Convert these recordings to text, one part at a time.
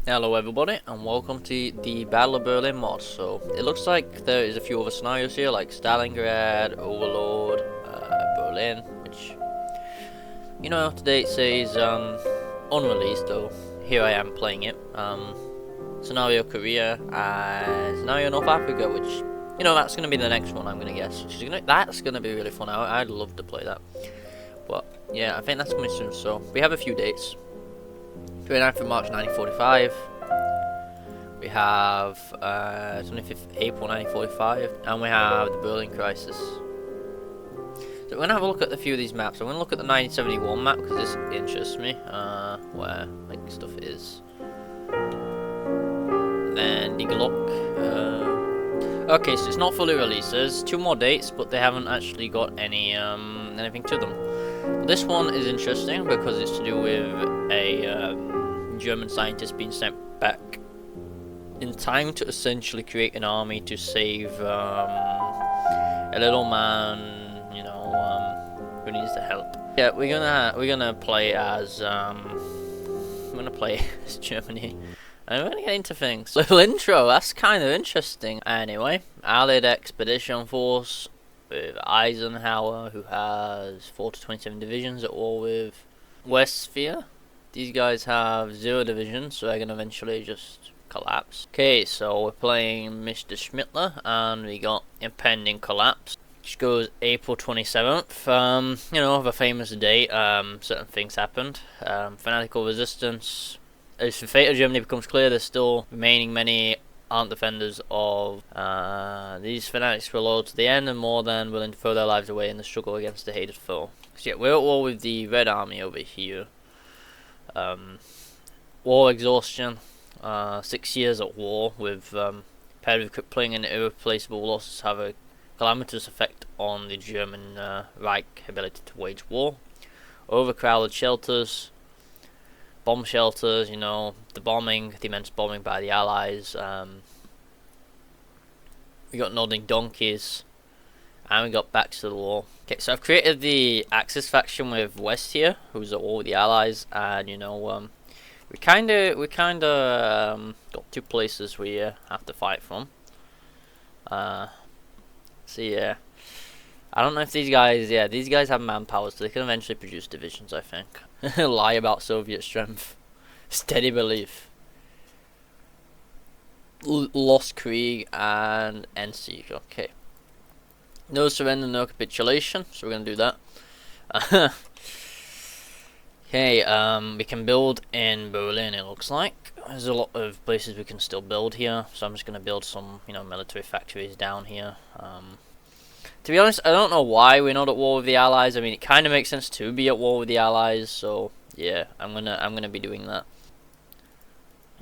Hello everybody and welcome to the Battle of Berlin mod. So it looks like there is a few other scenarios here like Stalingrad, Overlord, Berlin, which today it says unreleased, though here I am playing it. Scenario Korea and Scenario North Africa, which that's gonna be the next one I'm gonna guess. That's gonna be really fun. I'd love to play that. But yeah, I think that's coming soon. So we have a few dates. 29th of March 1945, we have 25th April 1945, and we have the Berlin Crisis. So we're going to have a look at a few of these maps. I'm going to look at the 1971 map because this interests me, where like stuff is. Then the Glock. Okay, so it's not fully released. There's two more dates, but they haven't actually got any anything to them. But this one is interesting because it's to do with a German scientist being sent back in time to essentially create an army to save a little man, who needs the help. Yeah, we're gonna play as Germany. And we're gonna get into things. Little intro, that's kind of interesting. Anyway, Allied Expedition Force with Eisenhower, who has 4 to 27 divisions at war with Westphalia. These guys have 0 divisions, so they're gonna eventually just collapse. Okay, so we're playing Mr. Schmittler, and we got Impending Collapse, which goes April 27th. The famous date. Certain things happened. Fanatical resistance. As the fate of Germany becomes clear, there's still remaining many armed defenders of these fanatics were loyal to the end and more than willing to throw their lives away in the struggle against the hated foe. So yeah, we're at war with the Red Army over here. War exhaustion, 6 years at war with paired with crippling and irreplaceable losses have a calamitous effect on the German Reich ability to wage war. Overcrowded shelters, bomb shelters, the immense bombing by the Allies. We got nodding donkeys, and we got backs to the wall. Okay, so I've created the Axis faction with West here, who's at war with the Allies, and we kind of got 2 places we have to fight from. So yeah, I don't know if these guys have manpower, so they can eventually produce divisions, I think. Lie about Soviet strength. Steady belief. Lost Krieg and end siege. Okay. No surrender, no capitulation, so we're gonna do that. Okay, we can build in Berlin, it looks like. There's a lot of places we can still build here, so I'm just gonna build some, military factories down here. To be honest, I don't know why we're not at war with the Allies. I mean, it kind of makes sense to be at war with the Allies, so yeah, I'm gonna be doing that.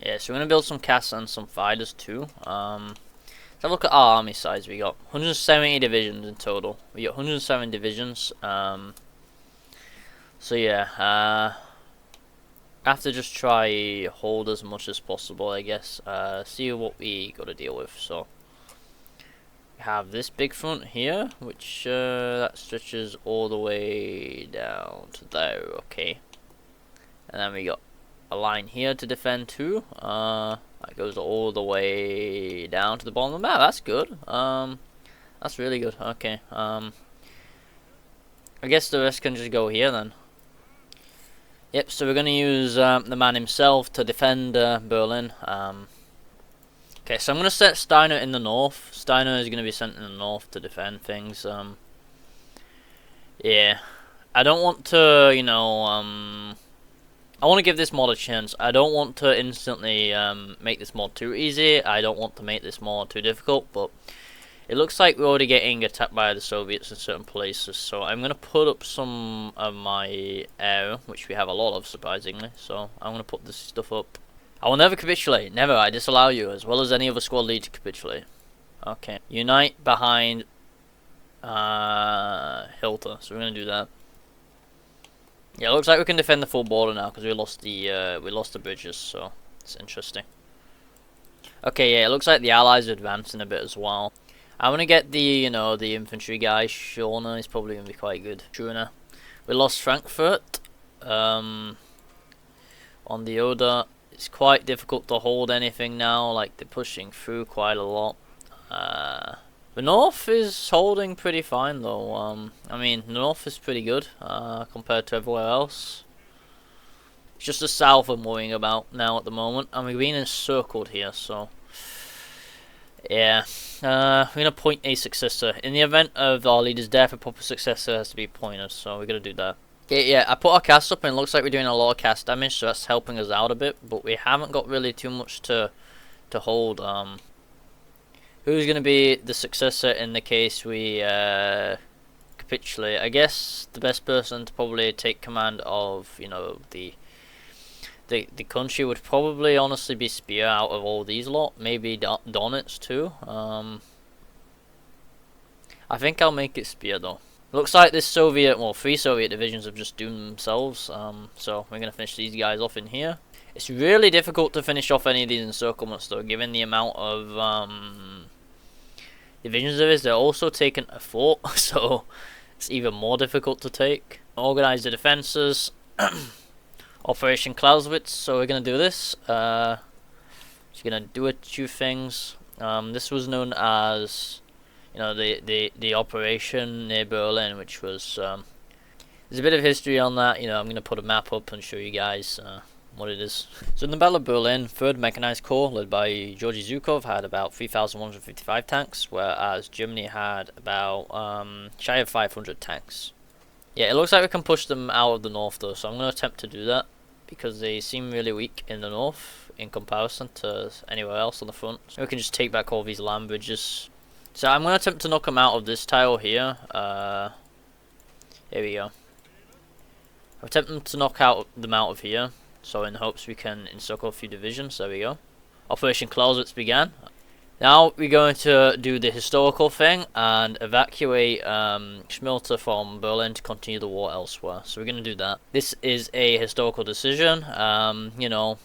Yeah, so we're gonna build some castle and some fighters too. Let's have a look at our army size. We got 170 divisions in total. We got 107 divisions. So yeah, I have to just try hold as much as possible, I guess. See what we got to deal with. So we have this big front here, which that stretches all the way down to there. Okay, and then we got a line here to defend too. That goes all the way down to the bottom of the map. That's good. That's really good. Okay. I guess the rest can just go here then. Yep. So we're gonna use the man himself to defend Berlin. Okay. So I'm gonna set Steiner in the north. Steiner is gonna be sent in the north to defend things. Yeah. I don't want to, I want to give this mod a chance. I don't want to instantly make this mod too easy. I don't want to make this mod too difficult, but it looks like we're already getting attacked by the Soviets in certain places. So I'm going to put up some of my air, which we have a lot of, surprisingly. So I'm going to put this stuff up. I will never capitulate. Never. I disallow you, as well as any other squad lead, to capitulate. Okay. Unite behind Hilter. So we're going to do that. Yeah, it looks like we can defend the full border now because we lost the bridges, so it's interesting. Okay, yeah, it looks like the Allies are advancing a bit as well. I want to get the the infantry guy. Schorner is probably gonna be quite good. Schorner. We lost Frankfurt. On the Oder it's quite difficult to hold anything now. Like, they're pushing through quite a lot. The north is holding pretty fine though. I mean, the north is pretty good compared to everywhere else. It's just the south I'm worrying about now at the moment, and we're being encircled here, so yeah. We're gonna appoint a successor. In the event of our leader's death, a proper successor has to be appointed, so we're gonna do that. Okay, yeah, I put our cast up and it looks like we're doing a lot of cast damage, so that's helping us out a bit, but we haven't got really too much to hold. Who's gonna be the successor in the case we capitulate? I guess the best person to probably take command of, you know, the country would probably honestly be Spear out of all these lot. Maybe Donitz too. I think I'll make it Spear though. Looks like this Soviet, well, 3 Soviet divisions have just doomed themselves. So we're gonna finish these guys off in here. It's really difficult to finish off any of these encirclements though, given the amount of divisions there is. They're also taking a fort, so it's even more difficult to take. Organize the defenses. Operation Clausewitz. So we're gonna do this. Just gonna do a few things. This was known as, you know, the operation near Berlin, which was there's a bit of history on that. You know, I'm gonna put a map up and show you guys what it is. So in the Battle of Berlin, 3rd Mechanized Corps, led by Georgy Zhukov, had about 3,155 tanks, whereas Germany had about shy of 500 tanks. Yeah, it looks like we can push them out of the north though, so I'm going to attempt to do that, because they seem really weak in the north in comparison to anywhere else on the front. So we can just take back all these land bridges. So I'm going to attempt to knock them out of this tile here. Here we go. I'm attempting to knock them out of here, so in hopes we can encircle a few divisions. There we go. Operation Clausewitz began. Now we're going to do the historical thing and evacuate Schmilter from Berlin to continue the war elsewhere. So we're going to do that. This is a historical decision. You know,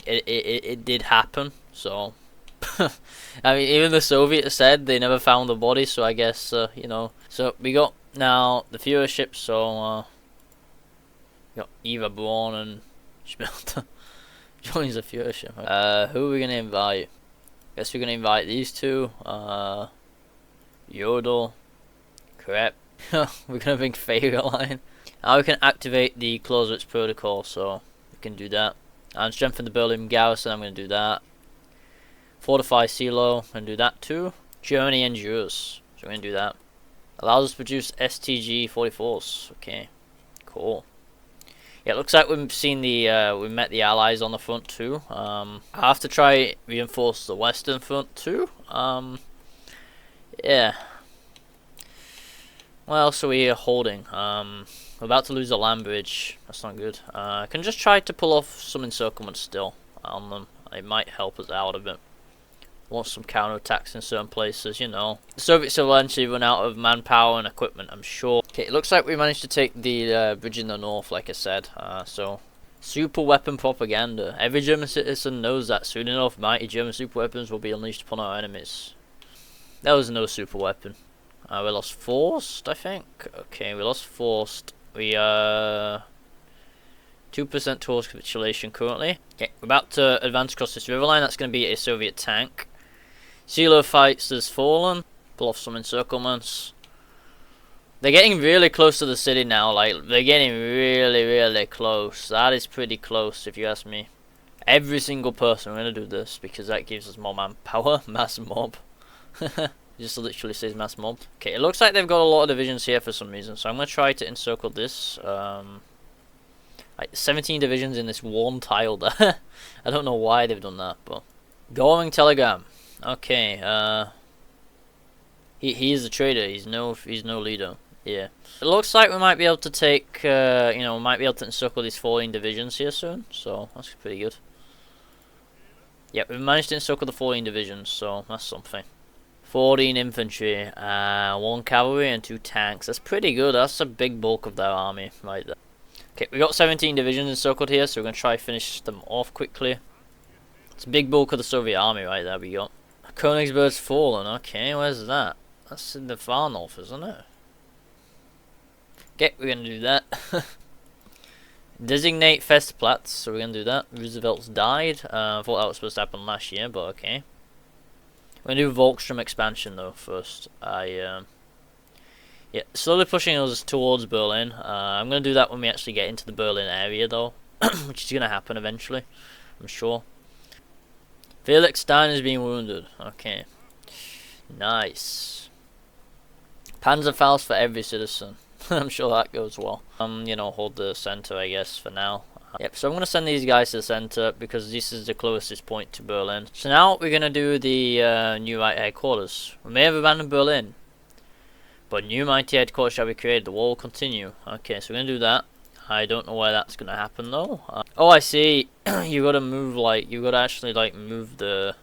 it did happen. So, I mean, even the Soviets said they never found the body. So I guess, you know. So we got now the Führership. So, we got Eva Braun and Schmilter joins the Führership. Who are we going to invite? Guess we're gonna invite these two. Yodel, Crep. We're gonna bring Failure Line. Now we can activate the Clausewitz protocol, so we can do that. And strengthen the Berlin garrison. I'm gonna do that. Fortify Silo, and do that too. Germany endures, so we're gonna do that. Allows us to produce STG 44s. Okay, cool. Yeah, it looks like we've seen the we met the allies on the front too. I have to try reinforce the western front too. Yeah. What else are we holding? We're about to lose a land bridge. That's not good. I can just try to pull off some encirclements still on them. It might help us out a bit. Want some counterattacks in certain places, you know. The Soviets will eventually run out of manpower and equipment, I'm sure. Okay, it looks like we managed to take the bridge in the north, like I said. So, super weapon propaganda. Every German citizen knows that soon enough, mighty German super weapons will be unleashed upon our enemies. There was no super weapon. We lost Forced, I think. Okay, we lost Forced. We 2% towards capitulation currently. Okay, we're about to advance across this river line. That's going to be a Soviet tank. Silo fights has fallen. Pull off some encirclements. They're getting really close to the city now. Like, they're getting really close. That is pretty close, if you ask me. Every single person, we're going to do this because that gives us more manpower. Mass mob. Just literally says mass mob. Okay, it looks like they've got a lot of divisions here for some reason. So I'm going to try to encircle this. Like 17 divisions in this one tile there. I don't know why they've done that, but going telegram. Okay, he's a traitor. He's no leader. Yeah, it looks like we might be able to take. You know, we might be able to encircle these 14 divisions here soon. So that's pretty good. Yep, we've managed to encircle the 14 divisions. So that's something. 14 infantry, 1 cavalry, and 2 tanks. That's pretty good. That's a big bulk of their army right there. Okay, we got 17 divisions encircled here, so we're going to try to finish them off quickly. It's a big bulk of the Soviet army right there we got. Königsberg's fallen, okay, where's that? That's in the far north, isn't it? Okay, we're going to do that. Designate Festplatz, so we're gonna do that. Roosevelt's died. I thought that was supposed to happen last year, but okay. We're gonna do Volkstrom expansion though first. Yeah, slowly pushing us towards Berlin. I'm gonna do that when we actually get into the Berlin area though, which is gonna happen eventually, I'm sure. Felix Stein is being wounded. Okay, nice. Panzerfaust for every citizen. I'm sure that goes well. You know, hold the center, I guess, for now. Yep, so I'm gonna send these guys to the center because this is the closest point to Berlin. So now we're gonna do the new Reich headquarters. We may have abandoned Berlin, but new mighty headquarters shall be created. The war will continue. Okay, so we're gonna do that. I don't know where that's gonna happen though. Oh, I see. You gotta move, like, you gotta actually like move the.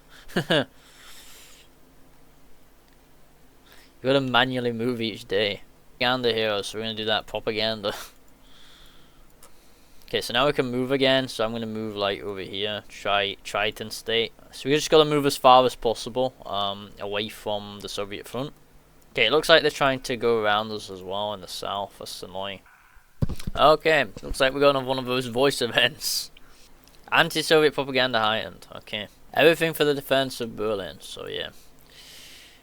You gotta manually move each day. Propaganda heroes, so we're gonna do that propaganda. Okay, so now we can move again, so I'm gonna move like over here, Triton State. So we just gotta move as far as possible, away from the Soviet front. Okay, it looks like they're trying to go around us as well in the south. That's annoying. Okay, looks like we're going on one of those voice events. Anti-Soviet propaganda heightened. Okay, everything for the defense of Berlin. So yeah,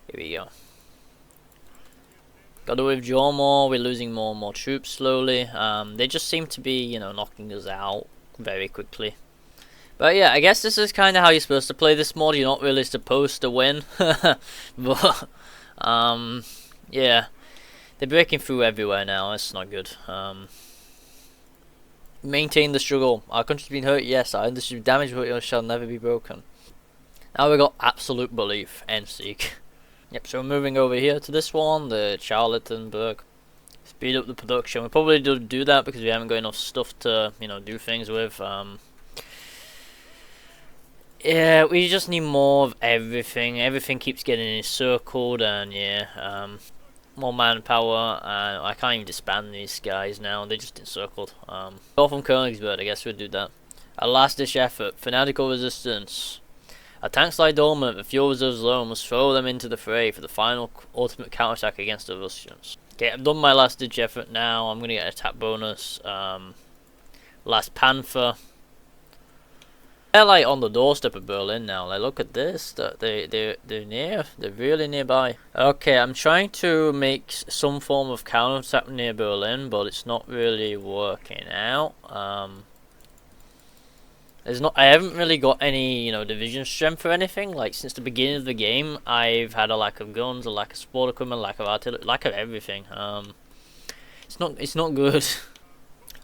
here we go. Got to withdraw more, we're losing more and more troops slowly. They just seem to be, you know, knocking us out very quickly. But yeah, I guess this is kind of how you're supposed to play this mod. You're not really supposed to win. But, yeah. They're breaking through everywhere now, it's not good. Maintain the struggle. Our country's been hurt, yes. Our industry damaged, but it shall never be broken. Now we got absolute belief, and seek. Yep, so we're moving over here to this one, the Charlottenburg. Speed up the production. We probably do that because we haven't got enough stuff to, you know, do things with. Yeah, we just need more of everything. Everything keeps getting encircled, and yeah, more manpower. I can't even disband these guys now. They're just encircled. Go from Königsberg. I guess we'll do that. A last-ditch effort. Fanatical resistance. Our tanks lie dormant, the fuel reserves low, and must throw them into the fray for the final ultimate counterattack against the Russians. Okay, I've done my last ditch effort now. I'm gonna get an attack bonus. Last Panther. They're like on the doorstep of Berlin now. Like, look at this. They're near. They're really nearby. Okay, I'm trying to make some form of counterattack near Berlin, but it's not really working out. I haven't really got any, you know, division strength or anything. Like, since the beginning of the game, I've had a lack of guns, a lack of support equipment, lack of artillery, lack of everything. It's not good.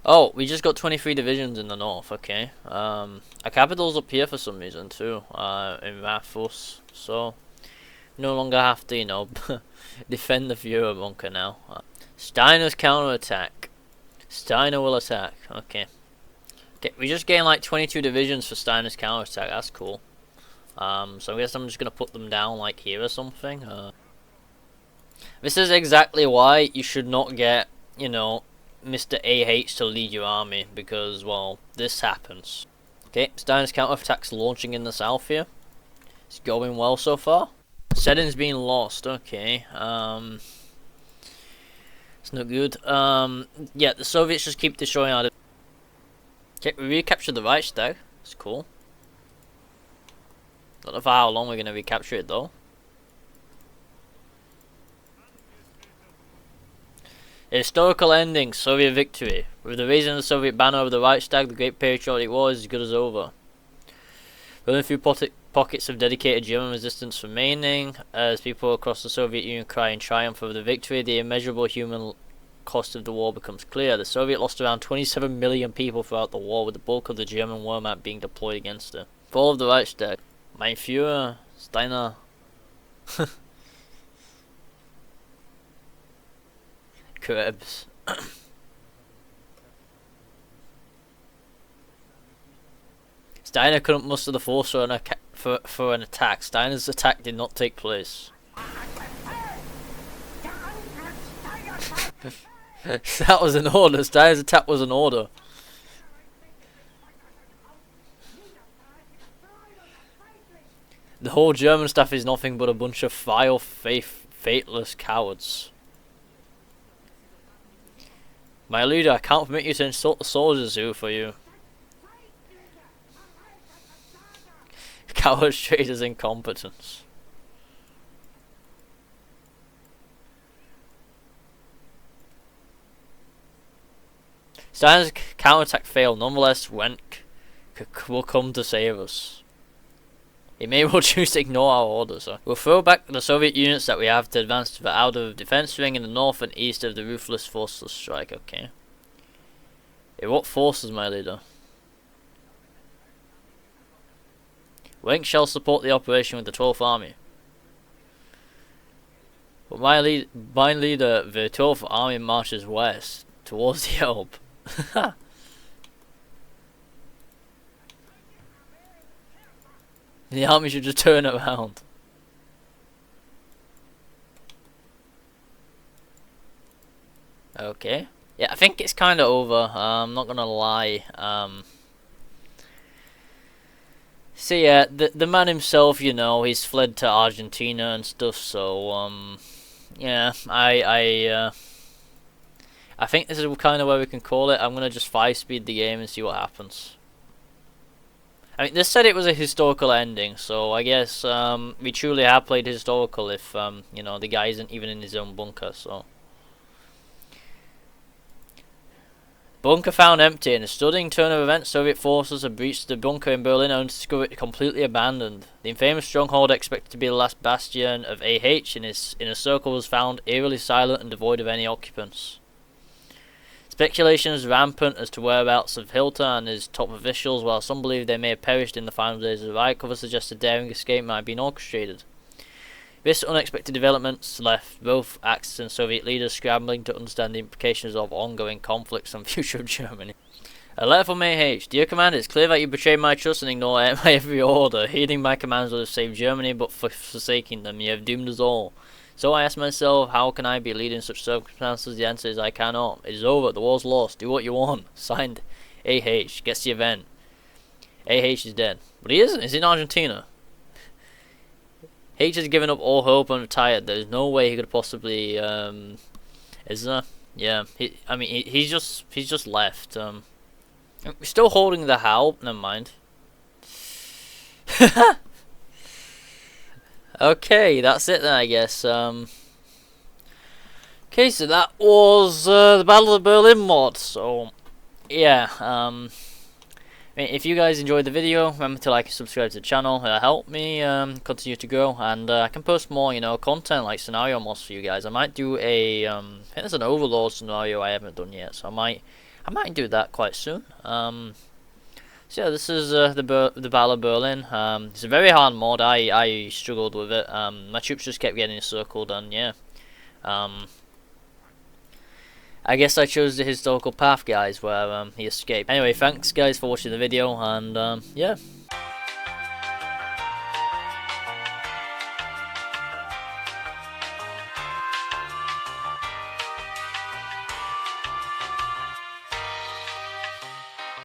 Oh, we just got 23 divisions in the north. Okay. Our capital's up here for some reason too. In Rafus, so no longer have to, you know, defend the Führerbunker now. Steiner's counterattack. Steiner will attack. Okay. Okay, we just gained like 22 divisions for Steiner's counterattack. That's cool. So I guess I'm just gonna put them down like here or something. This is exactly why you should not get, you know, Mr. AH to lead your army, because, well, this happens. Okay, Steiner's counterattack's launching in the south here. It's going well so far. Seddon's being lost. Okay. It's not good. Yeah, the Soviets just keep destroying our. Okay, we recaptured the Reichstag. It's cool. Don't know for how long we're going to recapture it though. A historical ending, Soviet victory. With the raising of the Soviet banner over the Reichstag, the Great Patriotic War is as good as over. With a few pockets of dedicated German resistance remaining, as people across the Soviet Union cry in triumph over the victory, the immeasurable human cost of the war becomes clear. The Soviet lost around 27 million people throughout the war, with the bulk of the German Wehrmacht being deployed against it. Fall of the Reichstag. Mein Führer, Steiner. Krebs. Steiner couldn't muster the force for an attack. Steiner's attack did not take place. That was an order. Steiner's attack was an order. The whole German staff is nothing but a bunch of fateless cowards. My leader, I can't permit you to insult the soldiers who for you. Cowards, traitors, incompetence. Stalin's counterattack failed. Nonetheless, Wenck will come to save us. He may well choose to ignore our orders. We'll throw back the Soviet units that we have to advance to the outer defense ring in the north and east of the ruthless forceless strike. Okay. In what forces, my leader? Wenck shall support the operation with the 12th Army. But my leader, the 12th Army marches west towards the Elbe. The army should just turn around. Okay. Yeah, I think it's kind of over. I'm not gonna lie. So yeah, the man himself, you know, he's fled to Argentina and stuff. So yeah, I think this is kind of where we can call it. I'm gonna just 5-speed the game and see what happens. I mean, they said it was a historical ending, so I guess we truly have played historical if you know, the guy isn't even in his own bunker. So bunker found empty. In a stunning turn of events, Soviet forces have breached the bunker in Berlin and discovered it completely abandoned. The infamous stronghold, expected to be the last bastion of AH in a circle, was found eerily silent and devoid of any occupants. Speculation is rampant as to whereabouts of Hitler and his top officials. While some believe they may have perished in the final days of the Reich, others suggest a daring escape might have been orchestrated. This unexpected developments left both Axis and Soviet leaders scrambling to understand the implications of ongoing conflicts and the future of Germany. A letter from AH. Dear Commander, it's clear that you betrayed my trust and ignored my every order. Heeding my commands would have saved Germany, but for forsaking them, you have doomed us all. So I ask myself, how can I be leading in such circumstances? The answer is I cannot. It is over. The war's lost. Do what you want. Signed, AH. Gets the event. AH is dead. But he isn't. He's in Argentina. H has given up all hope and retired. There's no way he could possibly, is there? Yeah. He's just left. We're still holding the Hal. Never mind. Okay, that's it then, I guess. Okay, so that was the Battle of Berlin mod. So, yeah. If you guys enjoyed the video, remember to like and subscribe to the channel. It'll help me continue to grow, and I can post more, you know, content like scenario mods for you guys. I might do a I think there's an Overlord scenario I haven't done yet, so I might do that quite soon. So yeah, this is the Battle of Berlin. It's a very hard mod. I struggled with it. My troops just kept getting encircled, and yeah. I guess I chose the historical path, guys, where he escaped. Anyway, thanks guys for watching the video, and yeah.